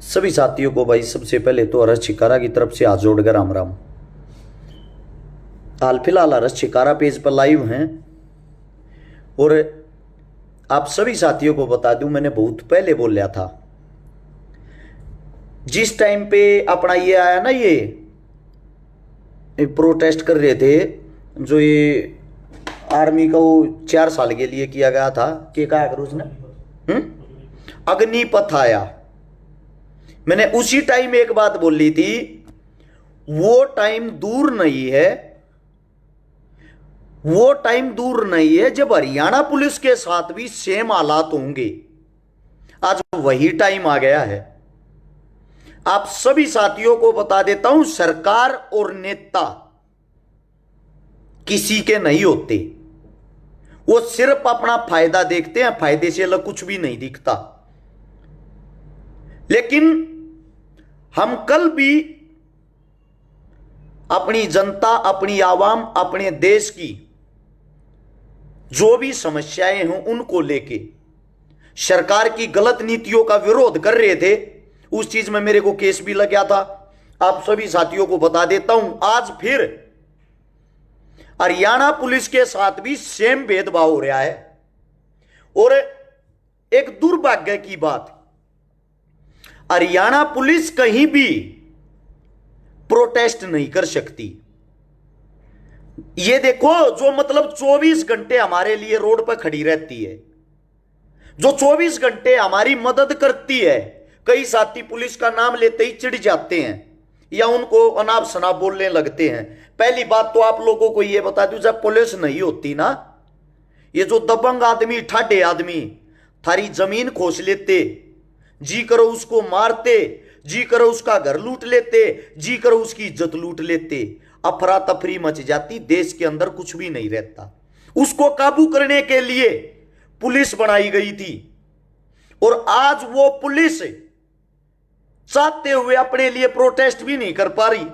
सभी साथियों को भाई सबसे पहले तो हर्ष छिकारा की तरफ से हाथ जोड़कर राम राम। हाल फिलहाल हर्ष छिकारा पेज पर लाइव हैं और आप सभी साथियों को बता दूं, मैंने बहुत पहले बोल था, जिस टाइम पे अपना ये आया ना, ये प्रोटेस्ट कर रहे थे, जो ये आर्मी का वो 4 साल के लिए किया गया था, क्या कहा करो उसने, अग्निपथ आया। मैंने उसी टाइम एक बात बोली थी, वो टाइम दूर नहीं है, वो टाइम दूर नहीं है जब हरियाणा पुलिस के साथ भी सेम हालात होंगे। आज वही टाइम आ गया है। आप सभी साथियों को बता देता हूं, सरकार और नेता किसी के नहीं होते, वो सिर्फ अपना फायदा देखते हैं, फायदे से अलग कुछ भी नहीं दिखता। लेकिन हम कल भी अपनी जनता, अपनी आवाम, अपने देश की जो भी समस्याएं हैं उनको लेके सरकार की गलत नीतियों का विरोध कर रहे थे। उस चीज में मेरे को केस भी लग गया था। आप सभी साथियों को बता देता हूं, आज फिर हरियाणा पुलिस के साथ भी सेम भेदभाव हो रहा है। और एक दुर्भाग्य की बात, हरियाणा पुलिस कहीं भी प्रोटेस्ट नहीं कर सकती। ये देखो, जो मतलब 24 घंटे हमारे लिए रोड पर खड़ी रहती है, जो 24 घंटे हमारी मदद करती है, कई साथी पुलिस का नाम लेते ही चिढ़ जाते हैं या उनको अनाप शनाप बोलने लगते हैं। पहली बात तो आप लोगों को यह बता दूं, जब पुलिस नहीं होती ना, ये जो दबंग आदमी, ठाडे आदमी थारी जमीन खोस लेते, जी करो उसको मारते, जी करो उसका घर लूट लेते, जी करो उसकी इज्जत लूट लेते, अफरा तफरी मच जाती, देश के अंदर कुछ भी नहीं रहता। उसको काबू करने के लिए पुलिस बनाई गई थी। और आज वो पुलिस चाहते हुए अपने लिए प्रोटेस्ट भी नहीं कर पा रही।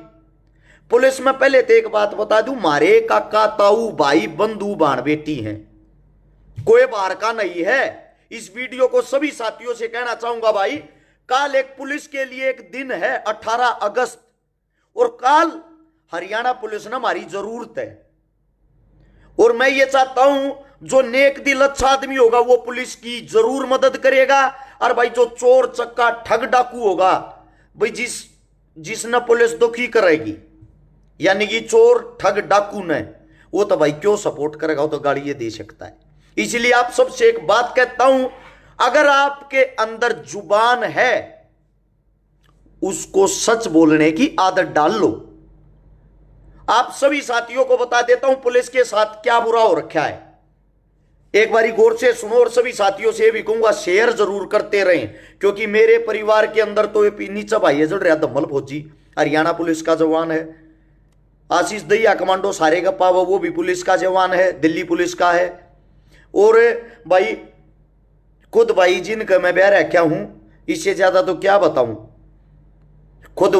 पुलिस में पहले तो एक बात बता दूं, मारे काका ताऊ भाई बंधु बाण बेटी हैं, कोई बाहर का नहीं है। इस वीडियो को सभी साथियों से कहना चाहूंगा भाई, कल एक पुलिस के लिए एक दिन है 18 अगस्त, और कल हरियाणा पुलिस ने हमारी जरूरत है। और मैं ये चाहता हूं, जो नेक दिल अच्छा आदमी होगा वो पुलिस की जरूर मदद करेगा। और भाई जो चोर चक्का ठग डाकू होगा, भाई जिसने पुलिस दुखी करेगी, यानी कि चोर ठग डाकू ने, वो तो भाई क्यों सपोर्ट करेगा, वो तो गाड़ी दे सकता है। इसलिए आप सबसे एक बात कहता हूं, अगर आपके अंदर जुबान है, उसको सच बोलने की आदत डाल लो। आप सभी साथियों को बता देता हूं, पुलिस के साथ क्या बुरा हो रखा है, एक बारी गौर से सुनो। और सभी साथियों से भी कहूंगा, शेयर जरूर करते रहें, क्योंकि मेरे परिवार के अंदर तो ये नीचा भाई है, जड़ रहा धम्मल फौजी हरियाणा पुलिस का जवान है, आशीष दहिया कमांडो सारे गप्पा वो भी पुलिस का जवान है, दिल्ली पुलिस का है। और भाई खुद भाई जिनका मैं ब्याह रखा हूं, इससे ज्यादा तो क्या बताऊं। खुद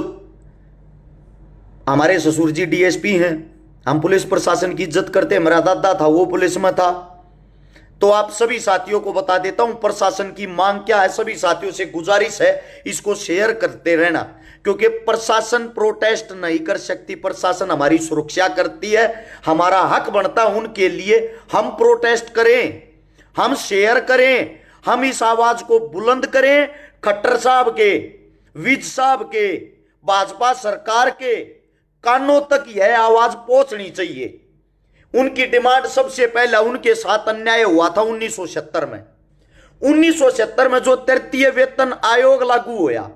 हमारे ससुर जी डीएसपी हैं, हम पुलिस प्रशासन की इज्जत करते हैं, मेरा दादा था वो पुलिस में था। तो आप सभी साथियों को बता देता हूं, प्रशासन की मांग क्या है। सभी साथियों से गुजारिश है, इसको शेयर करते रहना, क्योंकि प्रशासन प्रोटेस्ट नहीं कर सकती, प्रशासन हमारी सुरक्षा करती है। हमारा हक बनता है उनके लिए हम प्रोटेस्ट करें, हम शेयर करें, हम इस आवाज को बुलंद करें। खट्टर साहब के, विज साहब के, भाजपा सरकार के कानों तक यह आवाज पहुंचनी चाहिए। उनकी डिमांड सबसे पहला, उनके साथ अन्याय हुआ था 1976 में। 1976 में जो तृतीय वेतन आयोग लागू हुआ,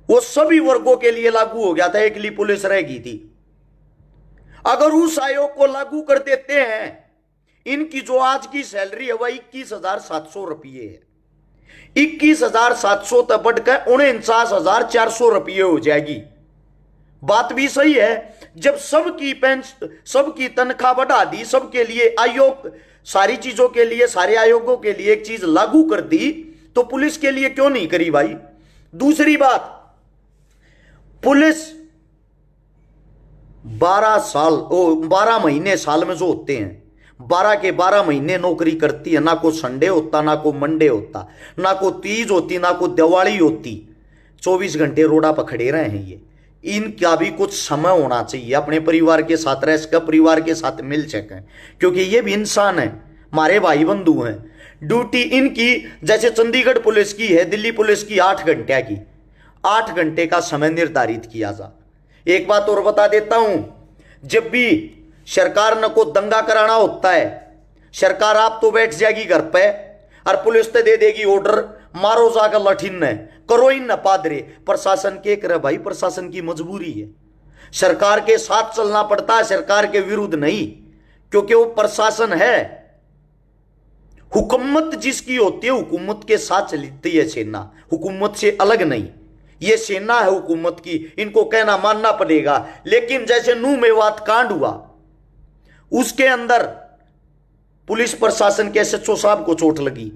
वो सभी वर्गों के लिए लागू हो गया था, एकली पुलिस रह गई थी। अगर उस आयोग को लागू कर देते हैं, इनकी जो आज की सैलरी है वह 21,700 रुपये है। 21,700 तक बढ़कर 49,400 रुपये हो जाएगी। बात भी सही है। जब सबकी तनख्वाह बढ़ा दी, सबके लिए आयोग, सारी चीजों के लिए, सारे आयोगों के लिए एक चीज लागू कर दी, तो पुलिस के लिए क्यों नहीं करी भाई? दूसरी बात, पुलिस 12 महीने साल में जो होते हैं, 12 के 12 महीने नौकरी करती है। ना को संडे होता, ना को मंडे होता, ना को तीज होती, ना को दिवाली होती। 24 घंटे रोडा पर खड़े रहे हैं ये। इनका भी कुछ समय होना चाहिए, अपने परिवार के साथ रह सके, परिवार के साथ मिल सके, क्योंकि ये भी इंसान है, हमारे भाई बंधु हैं। ड्यूटी इनकी जैसे चंडीगढ़ पुलिस की है, दिल्ली पुलिस की 8 घंटे की, 8 घंटे का समय निर्धारित किया जा। एक बात और बता देता हूं, जब भी सरकार न को दंगा कराना होता है, सरकार आप तो बैठ जाएगी घर पे और पुलिस तो दे देगी ऑर्डर, मारो जाकर लठिन ने, करो इन न पादरे। प्रशासन के करे भाई, प्रशासन की मजबूरी है, सरकार के साथ चलना पड़ता है, सरकार के विरुद्ध नहीं, क्योंकि वो प्रशासन है। हुकूमत जिसकी होती है, हुकूमत के साथ चलती है सेना, हुकूमत से अलग नहीं। ये सेना है हुकूमत की, इनको कहना मानना पड़ेगा। लेकिन जैसे नूह मेवात कांड हुआ, उसके अंदर पुलिस प्रशासन के एसएचओ साहब को चोट लगी,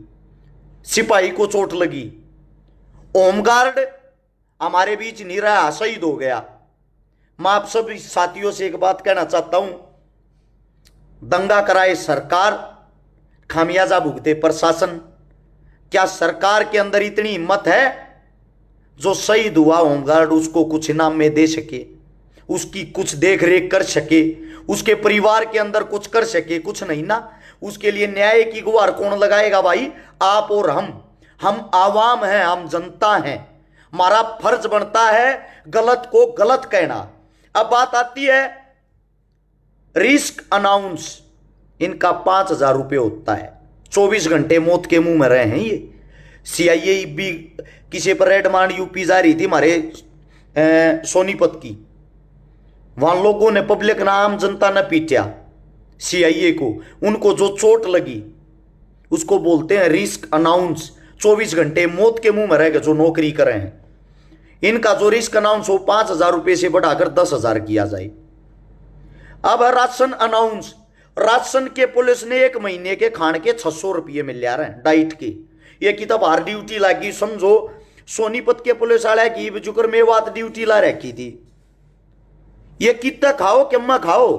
सिपाही को चोट लगी, होमगार्ड हमारे बीच नहीं रहा, शहीद हो गया। मैं आप सब साथियों से एक बात कहना चाहता हूं, दंगा कराए सरकार, खामियाजा भुगते प्रशासन। क्या सरकार के अंदर इतनी हिम्मत है जो शहीद हुआ होमगार्ड उसको कुछ इनाम में दे सके, उसकी कुछ देख रेख कर सके, उसके परिवार के अंदर कुछ कर सके? कुछ नहीं ना। उसके लिए न्याय की गुहार कौन लगाएगा भाई? आप और हम आवाम हैं, हम जनता हैं। हमारा फर्ज बनता है गलत को गलत कहना। अब बात आती है रिस्क अनाउंस, इनका 5,000 रुपये होता है। 24 घंटे मौत के मुंह में रहे हैं ये। सीआईए भी किसी पर रेड मांड यूपी जा रही थी हमारे सोनीपत की, वहां लोगों ने, पब्लिक नाम जनता ने पीटा सीआईए को, उनको जो चोट लगी उसको बोलते हैं रिस्क अनाउंस। 24 घंटे मौत के मुंह में रह गए जो नौकरी कर रहे हैं। इनका जो रिस्क अनाउंस हो 5,000 रुपये से बढ़ाकर 10,000 किया जाए। अब राशन अनाउंस, राशन के पुलिस ने 1 महीने के खान के 600 रुपये मिल रहे हैं डाइट के। ये किताब हार ड्यूटी लगी, समझो सोनीपत के पुलिस वाले की जुकर मेवात ड्यूटी ला रखी थी। ये कितना खाओ किम्मा खाओ,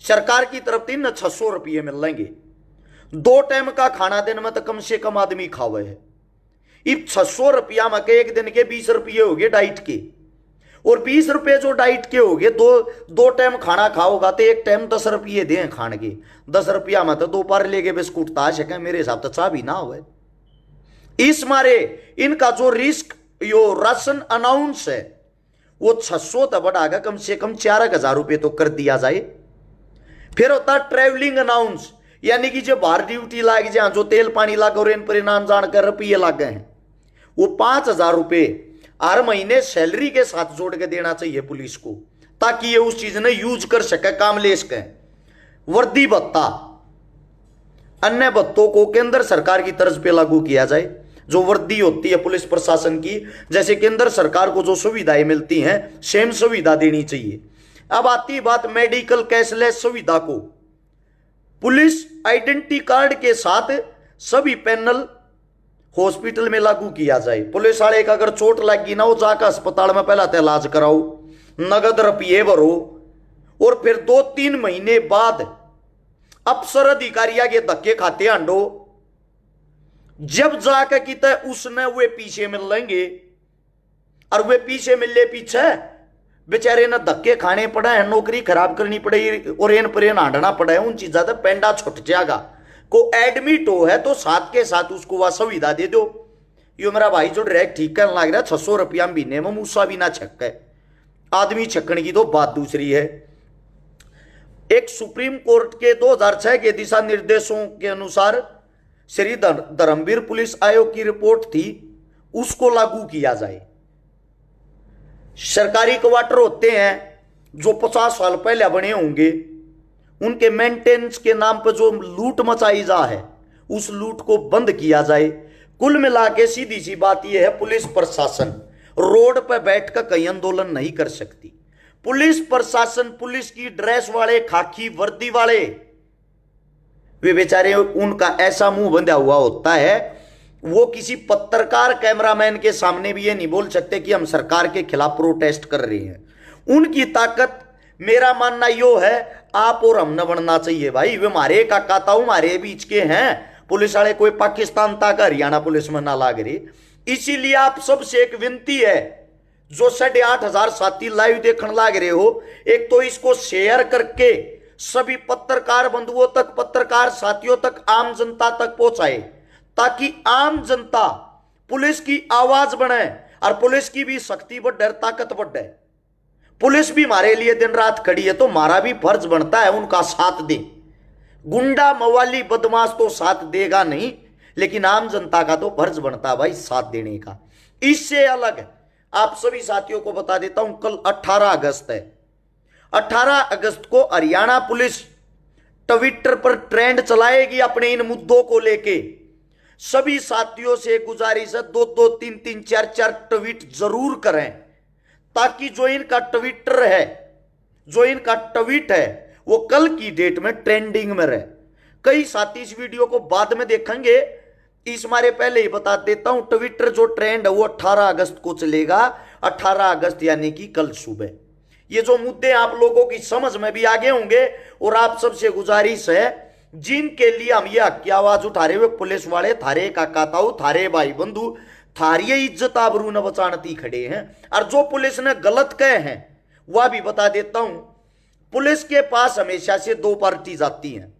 सरकार की तरफ से 600 रुपये मिल लेंगे। 2 टाइम का खाना दिन में तो कम से कम आदमी खावे है। इब 600 रुपया में के एक दिन के 20 रुपये हो गए डाइट के, और 20 रुपये जो डाइट के हो गए, दो टाइम खाना खाओगा तो एक टाइम 10 रुपये दें खाने के। 10 रुपया में तो 2 पार लेके बिस्कुट ता सके, मेरे हिसाब से चाह भी ना हो। इस मारे इनका जो रिस्क यो राशन अनाउंस है वो 600 तक बढ़ाकर कम से कम 4,000 रुपये तो कर दिया जाए। फिर होता ट्रेवलिंग अनाउंस, यानी कि जो बाहर ड्यूटी लाग जाए, जो तेल पानी लाग और इन परिणाम जानकर रुपये लाग गए हैं, वो 5,000 रुपये हर महीने सैलरी के साथ जोड़ के देना चाहिए पुलिस को, ताकि ये उस चीज ने यूज कर सके, काम ले सके। वर्दी भत्ता, अन्य भत्तों को केंद्र सरकार की तर्ज पे लागू किया जाए। जो वर्दी होती है पुलिस प्रशासन की, जैसे केंद्र सरकार को जो सुविधाएं मिलती हैं, सेम सुविधा देनी चाहिए। अब आती बात मेडिकल कैशलेस सुविधा को। पुलिस आइडेंटिटी कार्ड के साथ सभी पैनल हॉस्पिटल में लागू किया जाए। पुलिस वाले का अगर चोट लगी ना, वो जाकर अस्पताल में पहला इलाज कराओ, नगद रुपये भरो, और फिर 2-3 महीने बाद अफसर अधिकारिया के धक्के खाते आंडो। जब जाकर किता उसने वे पीछे मिल लेंगे, और वे पीछे मिले पीछे बेचारे ने धक्के खाने पड़े हैं, नौकरी खराब करनी पड़ेगी और एन पर एन हांडना पड़ा है। उन चीजा से पेंडा छुट जाएगा। को एडमिट हो है तो साथ के साथ उसको वह सुविधा दे दो। यो मेरा भाई जो डायरेक्ट ठीक करने लग रहा है, 600 रुपया महीने में मूसा भी ना छक्का है, आदमी छक्कने की तो बात दूसरी है। एक सुप्रीम कोर्ट के 2006 के दिशा निर्देशों के अनुसार श्री धर्मवीर पुलिस आयोग की रिपोर्ट थी, उसको लागू किया जाए। सरकारी क्वार्टर होते हैं जो 50 साल पहले बने होंगे, उनके मेंटेनेंस के नाम पर जो लूट मचाई जा है, उस लूट को बंद किया जाए। कुल मिला के सीधी सी बात यह है, पुलिस प्रशासन रोड पर बैठकर कई आंदोलन नहीं कर सकती। पुलिस प्रशासन, पुलिस की ड्रेस वाले, खाकी वर्दी वाले, वे बेचारे, उनका ऐसा मुंह बंधा हुआ होता है, वो किसी पत्रकार कैमरामैन के सामने भी ये नहीं बोल सकते कि हम सरकार के खिलाफ प्रोटेस्ट कर रहे हैं। उनकी ताकत, मेरा मानना यो है, आप और हम न बनना चाहिए भाई। वे हमारे काका ताऊ हमारे बीच के हैं, पुलिस वाले कोई पाकिस्तान तक हरियाणा पुलिस में ना लाग रही। इसीलिए आप सबसे एक विनती है, जो 8,500 साथी लाइव देखने लाग रहे हो, एक तो इसको शेयर करके सभी पत्रकार बंधुओं तक, पत्रकार साथियों तक, आम जनता तक पहुंचाए, ताकि आम जनता पुलिस की आवाज बने और पुलिस की भी शक्ति बढ़े, ताकत बढ़े। पुलिस भी हमारे लिए दिन रात खड़ी है, तो हमारा भी फर्ज बनता है उनका साथ दे। गुंडा मवाली बदमाश तो साथ देगा नहीं, लेकिन आम जनता का तो फर्ज बनता है भाई साथ देने का। इससे अलग आप सभी साथियों को बता देता हूं, कल 18 अगस्त है। 18 अगस्त को हरियाणा पुलिस ट्विटर पर ट्रेंड चलाएगी अपने इन मुद्दों को लेके। सभी साथियों से गुजारिश है, 2-2, 3-3, 4-4 ट्वीट जरूर करें, ताकि जो इनका ट्विटर है, जो इनका ट्वीट है, वो कल की डेट में ट्रेंडिंग में रहे। कई साथी इस वीडियो को बाद में देखेंगे, इस मारे पहले ही बता देता हूं, ट्विटर जो ट्रेंड है वो 18 अगस्त को चलेगा। 18 अगस्त यानी कि कल सुबह। ये जो मुद्दे आप लोगों की समझ में भी आगे होंगे, और आप सबसे गुजारिश है, जिनके लिए हम ये हक की आवाज उठा रहे हुए, पुलिस वाले थारे काका ताऊ, थारे भाई बंधु, थारी इज्जत आबरू न बचानती खड़े हैं। और जो पुलिस ने गलत कहे हैं वह भी बता देता हूं, पुलिस के पास हमेशा से दो पार्टी जाती हैं।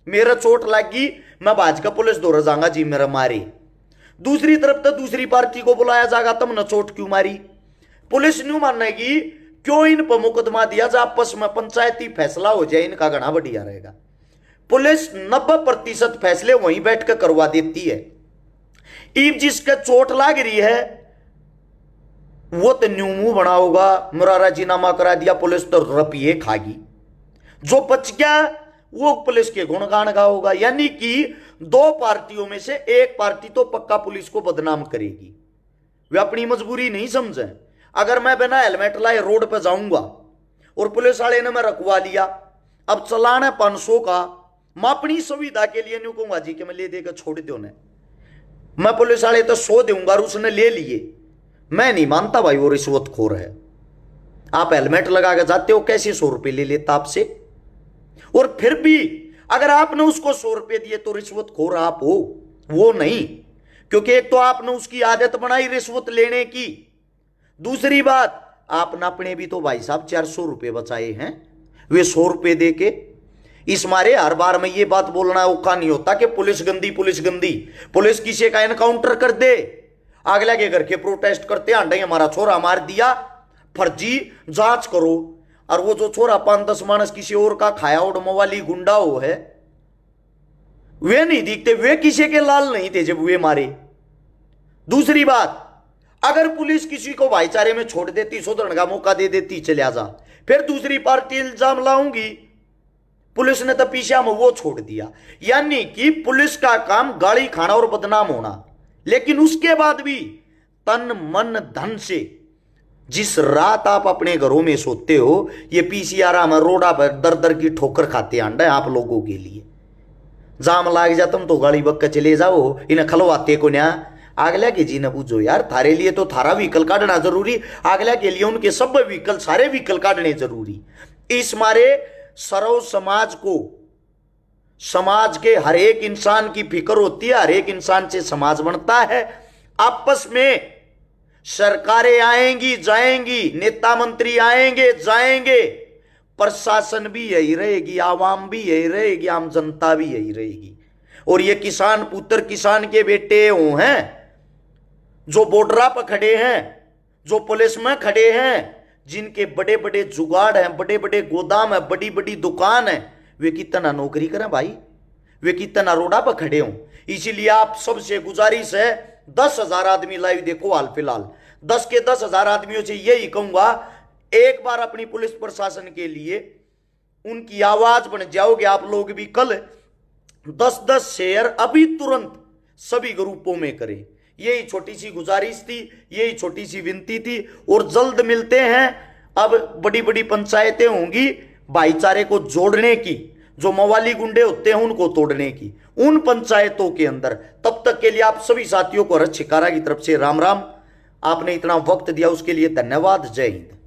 मेरा चोट लगी, मैं भाजपा पुलिस दौड़ जाऊंगा जी, मेरा मारे। दूसरी तरफ तो दूसरी पार्टी को बुलाया जाएगा, तब न चोट क्यों मारी। पुलिस न्यू मानेगी, क्यों इन पर मुकदमा दिया जा, आपस में पंचायती फैसला हो जाए, इनका घना बढ़िया रहेगा। पुलिस 90% फैसले वहीं बैठकर करवा देती है। ईब जिसका चोट लाग रही है वो तो न्यू मुंह बना होगा, मेरा राजीनामा करा दिया, पुलिस तो रुपये खागी। जो बच गया वो पुलिस के गुणगान गाओगा। यानी कि दो पार्टियों में से एक पार्टी तो पक्का पुलिस को बदनाम करेगी। वे अपनी मजबूरी नहीं समझे। अगर मैं बिना हेलमेट लाए रोड पर जाऊंगा और पुलिस वाले ने मैं रखवा लिया, अब चलान है 500 का, मैं अपनी सुविधा के लिए न्यू कहूंगा जी कि मैं ले देकर छोड़ दो ने, मैं पुलिस वाले तो 100 दूंगा और उसने ले लिए। मैं नहीं मानता भाई वो रिश्वतखोर है। आप हेलमेट लगा के जाते हो, कैसे 100 रुपए ले लेता आपसे? और फिर भी अगर आपने उसको 100 रुपए दिए तो रिश्वतखोर आप हो, वो नहीं। क्योंकि एक तो आपने उसकी आदत बनाई रिश्वत लेने की, दूसरी बात आपने अपने भी तो भाई साहब 400 रुपए बचाए हैं, वे 100 रुपए दे के। इस मारे हर बार में ये बात बोलना औखा नहीं होता कि पुलिस गंदी, पुलिस गंदी। पुलिस किसी का एनकाउंटर कर दे, अगला के घर के प्रोटेस्ट करते हैं, हमारा छोरा मार दिया, फर्जी जांच करो। और वो जो छोरा 5-10 मानस किसी और का खाया उड़ मवाली गुंडा हो है, वे नहीं दिखते, वे किसी के लाल नहीं थे जब वे मारे। दूसरी बात, अगर पुलिस किसी को भाईचारे में छोड़ देती, सुधरने का मौका दे देती, चले आ जा, फिर दूसरी पार्टी इल्जाम लाऊंगी पुलिस ने तो पीछे में वो छोड़ दिया। यानी कि पुलिस का काम गाली खाना और बदनाम होना, लेकिन उसके बाद भी तन मन धन से जिस रात आप अपने घरों में सोते हो, ये पीसीआर में रोडा पर दर दर की ठोकर खाते आंडा है आप लोगों के लिए। जाम लाग जा तुम तो गाड़ी बक चले जाओ, इन्हें खलवाते को न्या आगला के जी ने पूछो यार, थारे लिए तो थारा व्हीकल काटना जरूरी, आगला के लिए उनके सब व्हीकल, सारे व्हीकल काटने जरूरी। इस मारे सर्व समाज को, समाज के हर एक इंसान की फिक्र होती है, हर एक इंसान से समाज बनता है। आपस में सरकारें आएंगी जाएंगी, नेता मंत्री आएंगे जाएंगे, प्रशासन भी यही रहेगी, आवाम भी यही रहेगी, आम जनता भी यही रहेगी। और ये किसान पुत्र, किसान के बेटे हो हैं, जो बॉर्डर पर खड़े हैं, जो पुलिस में खड़े हैं, जिनके बड़े बड़े जुगाड़ हैं, बड़े बड़े गोदाम है, बड़ी बड़ी दुकान है, वे कितना नौकरी करें भाई, वे कितना रोडा पर खड़े हों। इसीलिए आप सबसे गुजारिश है, 10,000 आदमी लाइव देखो हाल फिलहाल, 10 के 10,000 आदमियों से यही कहूंगा, एक बार अपनी पुलिस प्रशासन के लिए उनकी आवाज बन जाओगे आप लोग भी। कल 10-10 शेयर अभी तुरंत सभी ग्रुपों में करें। यही छोटी सी गुजारिश थी, यही छोटी सी विनती थी। और जल्द मिलते हैं। अब बड़ी बड़ी पंचायतें होंगी भाईचारे को जोड़ने की, जो मवाली गुंडे होते हैं उनको तोड़ने की, उन पंचायतों के अंदर। तब तक के लिए आप सभी साथियों को हर्ष शिकारा की तरफ से राम राम। आपने इतना वक्त दिया उसके लिए धन्यवाद। जय हिंद।